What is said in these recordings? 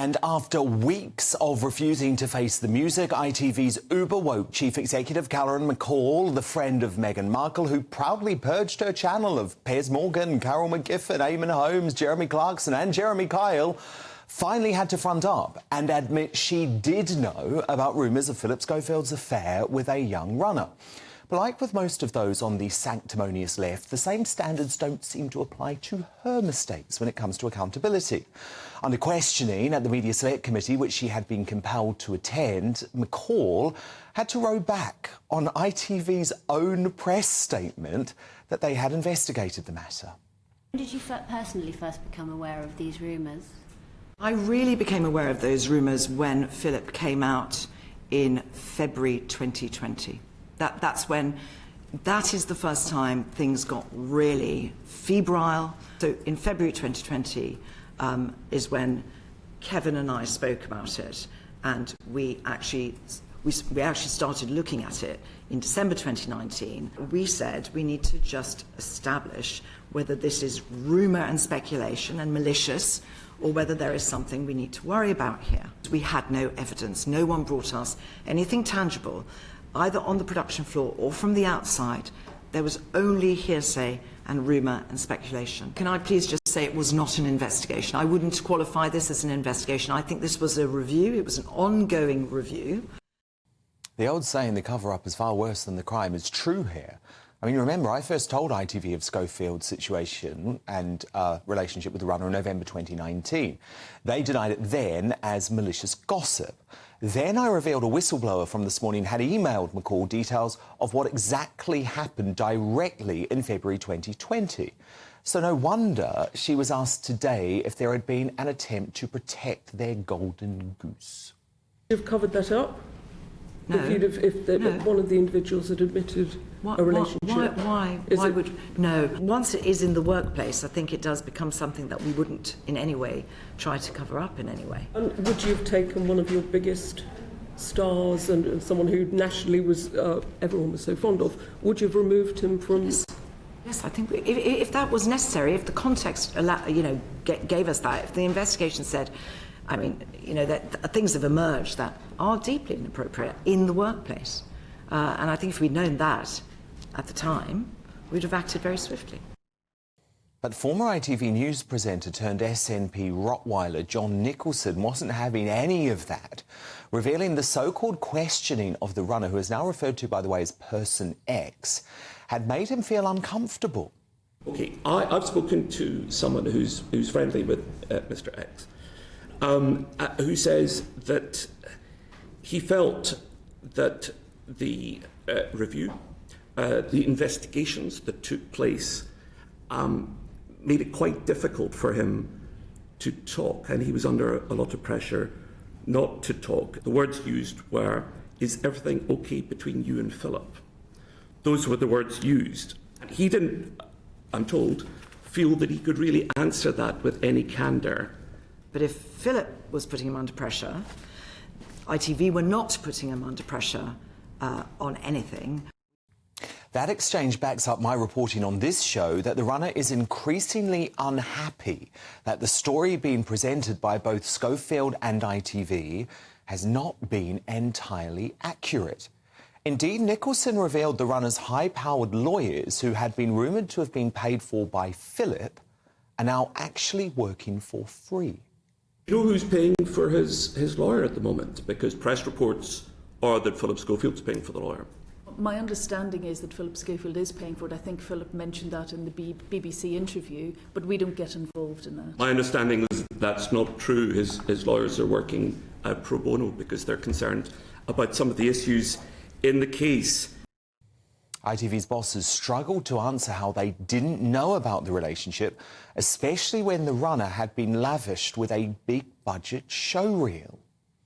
And after weeks of refusing to face the music, ITV's uber-woke chief executive Karen McCall, the friend of Meghan Markle, who proudly purged her channel of Piers Morgan, Carol McGiffin, Eamon Holmes, Jeremy Clarkson and Jeremy Kyle, finally had to front up and admit she did know about rumours of Philip Schofield's affair with a young runner. But like with most of those on the sanctimonious left, the same standards don't seem to apply to her mistakes when it comes to accountability. Under questioning at the Media Select Committee, which she had been compelled to attend, McCall had to row back on ITV's own press statement that they had investigated the matter. When did you personally first become aware of these rumours? I really became aware of those rumours when Philip came out in February 2020. That is the first time things got really febrile. So in February 2020 is when Kevin and I spoke about it, and we actually started looking at it in December 2019. We said we need to just establish whether this is rumour and speculation and malicious, or whether there is something we need to worry about here. We had no evidence. No one brought us anything tangible, either on the production floor or from the outside. There was only hearsay and rumour and speculation. Can I please just say it was not an investigation? I wouldn't qualify this as an investigation. I think this was a review. It was an ongoing review. The old saying, the cover-up is far worse than the crime, is true here. I mean, remember, I first told ITV of Schofield's situation and relationship with the runner in November 2019. They denied it then as malicious gossip. Then I revealed a whistleblower from This Morning had emailed McCall details of what exactly happened directly in February 2020. So no wonder she was asked today if there had been an attempt to protect their golden goose. You've covered that up? No. If one of the individuals had admitted a relationship? Why would... No. Once it is in the workplace, I think it does become something that we wouldn't in any way try to cover up in any way. And would you have taken one of your biggest stars and someone who nationally was everyone was so fond of, would you have removed him from... Yes, I think if that was necessary, if the context gave us that, if the investigation said... I mean, that things have emerged that are deeply inappropriate in the workplace. And I think if we'd known that at the time, we'd have acted very swiftly. But former ITV News presenter turned SNP Rottweiler John Nicholson wasn't having any of that, revealing the so-called questioning of the runner, who is now referred to, by the way, as Person X, had made him feel uncomfortable. OK, I've spoken to someone who's friendly with Mr X, who says that he felt that the review, the investigations that took place, made it quite difficult for him to talk, and he was under a lot of pressure not to talk. The words used were, "Is everything okay between you and Philip?" Those were the words used. And he didn't, I'm told, feel that he could really answer that with any candour. But if Philip was putting him under pressure, ITV were not putting him under pressure on anything. That exchange backs up my reporting on this show that the runner is increasingly unhappy that the story being presented by both Schofield and ITV has not been entirely accurate. Indeed, Nicholson revealed the runner's high-powered lawyers, who had been rumoured to have been paid for by Philip, are now actually working for free. You know who's paying for his lawyer at the moment? Because press reports are that Philip Schofield's paying for the lawyer. My understanding is that Philip Schofield is paying for it. I think Philip mentioned that in the BBC interview, but we don't get involved in that. My understanding is that's not true. His lawyers are working pro bono because they're concerned about some of the issues in the case. ITV's bosses struggled to answer how they didn't know about the relationship, especially when the runner had been lavished with a big-budget showreel.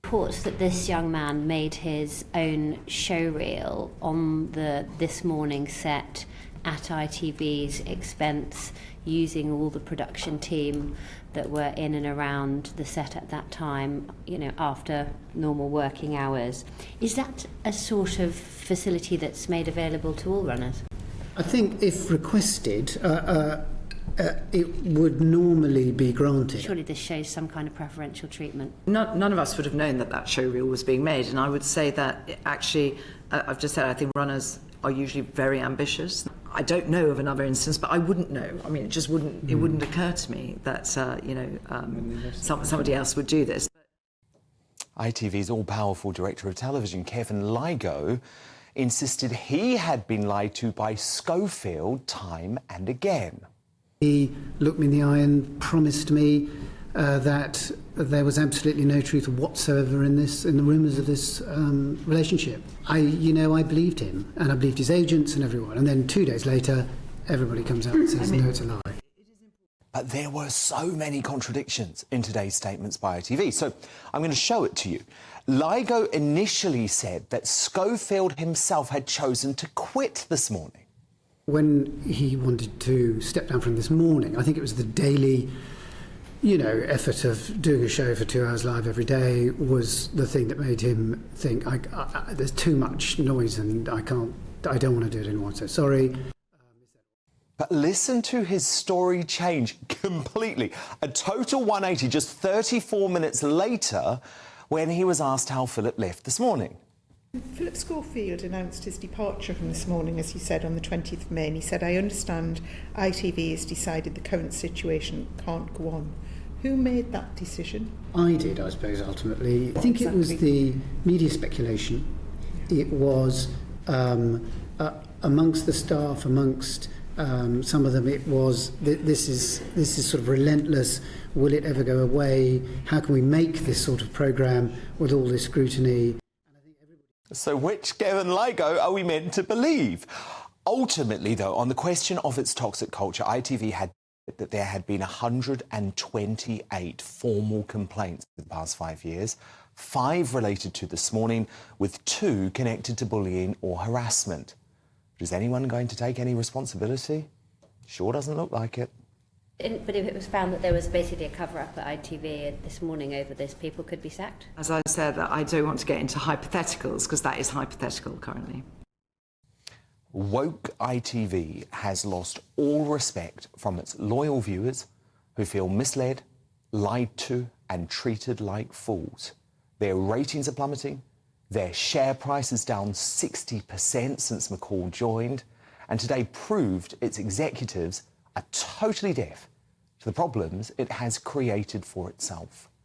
Reports that this young man made his own showreel on the This Morning set at ITV's expense, using all the production team that were in and around the set at that time, after normal working hours. Is that a sort of facility that's made available to all runners? I think if requested, it would normally be granted. Surely this shows some kind of preferential treatment. None of us would have known that that show reel was being made, and I would say that actually, I've just said, I think runners are usually very ambitious. I don't know of another instance, but I wouldn't know. I mean, it just wouldn't. It wouldn't occur to me that somebody else would do this. ITV's all-powerful director of television, Kevin Lygo, insisted he had been lied to by Schofield time and again. He looked me in the eye and promised me that there was absolutely no truth whatsoever in the rumours of this relationship. I believed him, and I believed his agents and everyone. And then 2 days later, everybody comes out and says, no, it's a lie. But there were so many contradictions in today's statements by ITV, so I'm going to show it to you. Lygo initially said that Schofield himself had chosen to quit this morning. When he wanted to step down from This Morning, I think it was the daily, effort of doing a show for 2 hours live every day was the thing that made him think, there's too much noise and I don't want to do it anymore, so sorry. But listen to his story change completely. A total 180 just 34 minutes later when he was asked how Philip left this morning. Philip Schofield announced his departure from This Morning, as he said, on the 20th of May, and he said, I understand ITV has decided the current situation can't go on. Who made that decision? I did, I suppose, ultimately. I think it was the media speculation. It was amongst the staff, amongst some of them, it was, this is sort of relentless. Will it ever go away? How can we make this sort of programme with all this scrutiny? So which Kevin Lygo are we meant to believe? Ultimately, though, on the question of its toxic culture, ITV had that there had been 128 formal complaints in the past 5 years, 5 related to This Morning, with 2 connected to bullying or harassment. Is anyone going to take any responsibility? Sure doesn't look like it. But if it was found that there was basically a cover-up at ITV This Morning over this, people could be sacked? As I said, I don't want to get into hypotheticals because that is hypothetical currently. Woke ITV has lost all respect from its loyal viewers who feel misled, lied to and treated like fools. Their ratings are plummeting, their share price is down 60% since McCall joined, and today proved its executives are totally deaf to the problems it has created for itself.